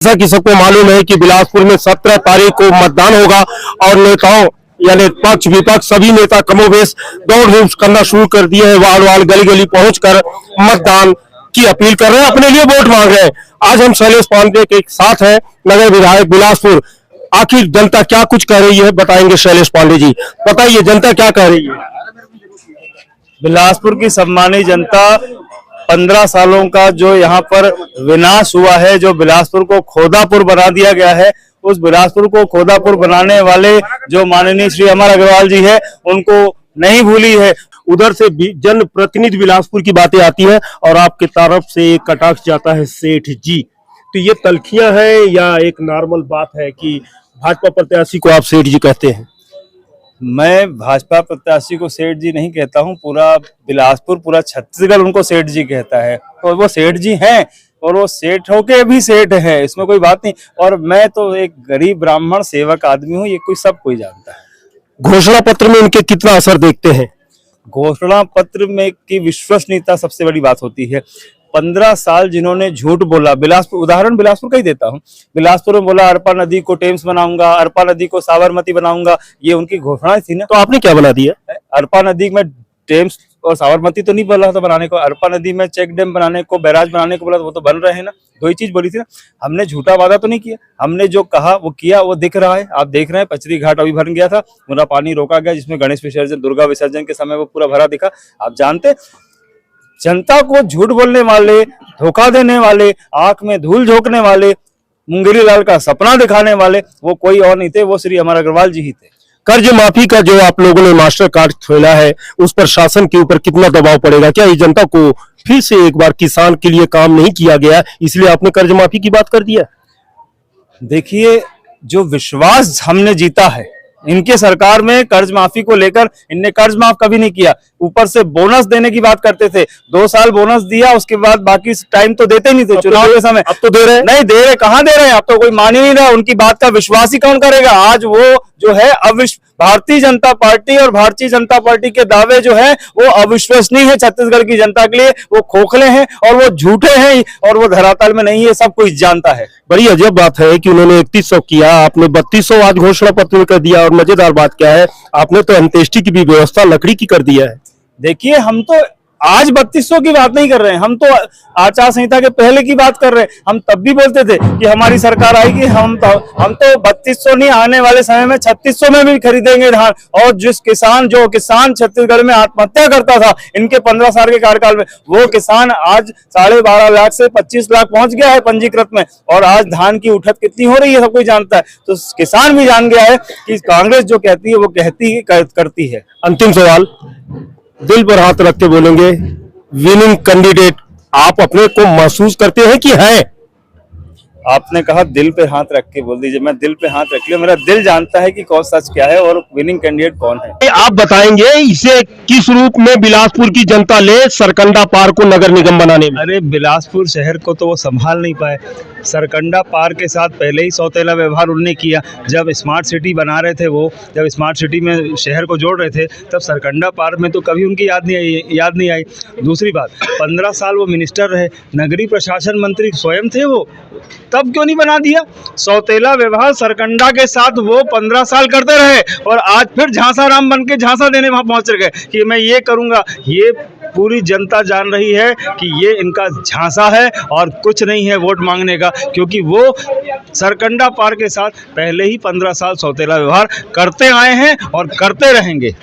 जैसा कि सबको मालूम है कि बिलासपुर में 17 तारीख को मतदान होगा और नेताओं यानी पक्ष विपक्ष सभी नेता कमोबेश दौड़ धूप करना शुरू कर दिए हैं। वार्ड वार्ड गली गली पहुंचकर मतदान की अपील कर रहे हैं, अपने लिए वोट मांग रहे हैं। आज हम शैलेश पांडे के साथ हैं, नगर विधायक बिलासपुर। आखिर जनता क्या कुछ कह रही है बताएंगे शैलेश पांडे जी। बताइए जनता क्या कह रही है। बिलासपुर की सम्मानित जनता 15 सालों का जो यहाँ पर विनाश हुआ है, जो बिलासपुर को खोदापुर बना दिया गया है, उस बिलासपुर को खोदापुर बनाने वाले जो माननीय श्री अमर अग्रवाल जी है, उनको नहीं भूली है। उधर से जन प्रतिनिधि बिलासपुर की बातें आती है और आपके तरफ से एक कटाक्ष जाता है सेठ जी। तो ये तलखियां है या एक नॉर्मल बात है कि भाजपा प्रत्याशी को आप सेठ जी कहते हैं? मैं भाजपा प्रत्याशी को सेठ जी नहीं कहता हूं, पूरा बिलासपुर, पूरा छत्तीसगढ़ उनको सेठ जी कहता है। तो वो सेठ जी हैं और वो सेठ होके भी सेठ है, इसमें कोई बात नहीं। और मैं तो एक गरीब ब्राह्मण सेवक आदमी हूँ, ये कोई जानता है। घोषणा पत्र में इनके कितना असर देखते हैं? घोषणा पत्र में की विश्वसनीयता सबसे बड़ी बात होती है। 15 साल जिन्होंने झूठ बोला, बिलासपुर उदाहरण बिलासपुर का ही देता हूँ। बिलासपुर में बोला अरपा नदी को टेम्स बनाऊंगा, अरपा नदी को साबरमती बनाऊंगा, ये उनकी घोषणा थी ना। तो आपने क्या बना दिया? अरपा नदी में टेम्स और साबरमती तो नहीं बोला था बनाने को, अरपा नदी में चेक डैम बनाने को, बैराज बनाने को बोला, वो तो बन रहे हैं ना। दो ही चीज बोली थी ना, हमने झूठा वादा तो नहीं किया, हमने जो कहा वो किया, वो दिख रहा है। आप देख रहे हैं पचरी घाट अभी भर गया था, पूरा पानी रोका गया, जिसमें गणेश विसर्जन, दुर्गा विसर्जन के समय वो पूरा भरा दिखा। आप जानते जनता को झूठ बोलने वाले, धोखा देने वाले, आंख में धूल झोंकने वाले, मुंगेरी लाल का सपना दिखाने वाले, वो कोई और नहीं थे, वो श्री अमर अग्रवाल जी ही थे। कर्ज माफी का जो आप लोगों ने मास्टर कार्ड खोला है, उस पर शासन के ऊपर कितना दबाव पड़ेगा? क्या ये जनता को फिर से एक बार किसान के लिए काम नहीं किया गया, इसलिए आपने कर्ज माफी की बात कर दिया? देखिए, जो विश्वास हमने जीता है इनके सरकार में कर्ज माफी को लेकर, इनने कर्ज माफ कभी नहीं किया। ऊपर से बोनस देने की बात करते थे, 2 साल बोनस दिया, उसके बाद बाकी टाइम तो देते नहीं थे। चुनाव के समय अब तो दे रहे हैं। नहीं दे रहे, कहाँ दे रहे हैं? अब तो कोई मान ही नहीं रहा, उनकी बात का विश्वास ही कौन करेगा? आज वो जो है भारतीय जनता पार्टी और भारतीय जनता पार्टी के दावे जो है वो अविश्वसनीय है छत्तीसगढ़ की जनता के लिए। वो खोखले हैं और वो झूठे हैं और वो धरातल में नहीं है, सब कोई जानता है। बड़ी अजब बात है कि उन्होंने 3100 किया, आपने 3200 आज घोषणा पत्र में कर दिया। और मजेदार बात क्या है, आपने तो अंत्येष्टि की भी व्यवस्था लकड़ी की कर दिया है। देखिए, हम तो आज 3200 की बात नहीं कर रहे हैं, हम तो आचार संहिता के पहले की बात कर रहे हैं। हम तब भी बोलते थे कि हमारी सरकार आएगी, हम तो 3200 नहीं, आने वाले समय में 3600 में भी खरीदेंगे धान। और जो किसान छत्तीसगढ़ में आत्महत्या करता था इनके 15 साल के कार्यकाल में, वो किसान आज 12.5 लाख से 25 लाख पहुंच गया है पंजीकृत में। और आज धान की उठत कितनी हो रही है सब कोई जानता है। तो किसान भी जान गया है कि कांग्रेस जो कहती है वो करती है। अंतिम सवाल, दिल पर हाथ रख के बोलेंगे, विनिंग कैंडिडेट आप अपने को महसूस करते हैं कि है? आपने कहा दिल पे हाथ रख के बोल दीजिए, मैं दिल पे हाथ रख लिया। मेरा दिल जानता है कि कौन सच क्या है और विनिंग कैंडिडेट कौन है। आप बताएंगे इसे किस रूप में बिलासपुर की जनता ले सरकंडा पार को नगर निगम बनाने में? अरे बिलासपुर शहर को तो वो संभाल नहीं पाए। सरकंडा पार के साथ पहले ही सौतेला व्यवहार उन्होंने किया। जब स्मार्ट सिटी बना रहे थे, जब स्मार्ट सिटी में शहर को जोड़ रहे थे, तब सरकंडा पार में तो कभी उनकी याद नहीं आई। दूसरी बात, 15 साल वो मिनिस्टर रहे, नगरीय प्रशासन मंत्री स्वयं थे वो, तब क्यों नहीं बना दिया? सौतेला व्यवहार सरकंडा के साथ वो 15 साल करते रहे और आज फिर झांसा राम बन के झांसा देने वहां पहुंच गए कि मैं ये करूंगा। ये पूरी जनता जान रही है कि ये इनका झांसा है और कुछ नहीं है वोट मांगने का, क्योंकि वो सरकंडा पार के साथ पहले ही 15 साल सौतेला व्यवहार करते आए हैं और करते रहेंगे।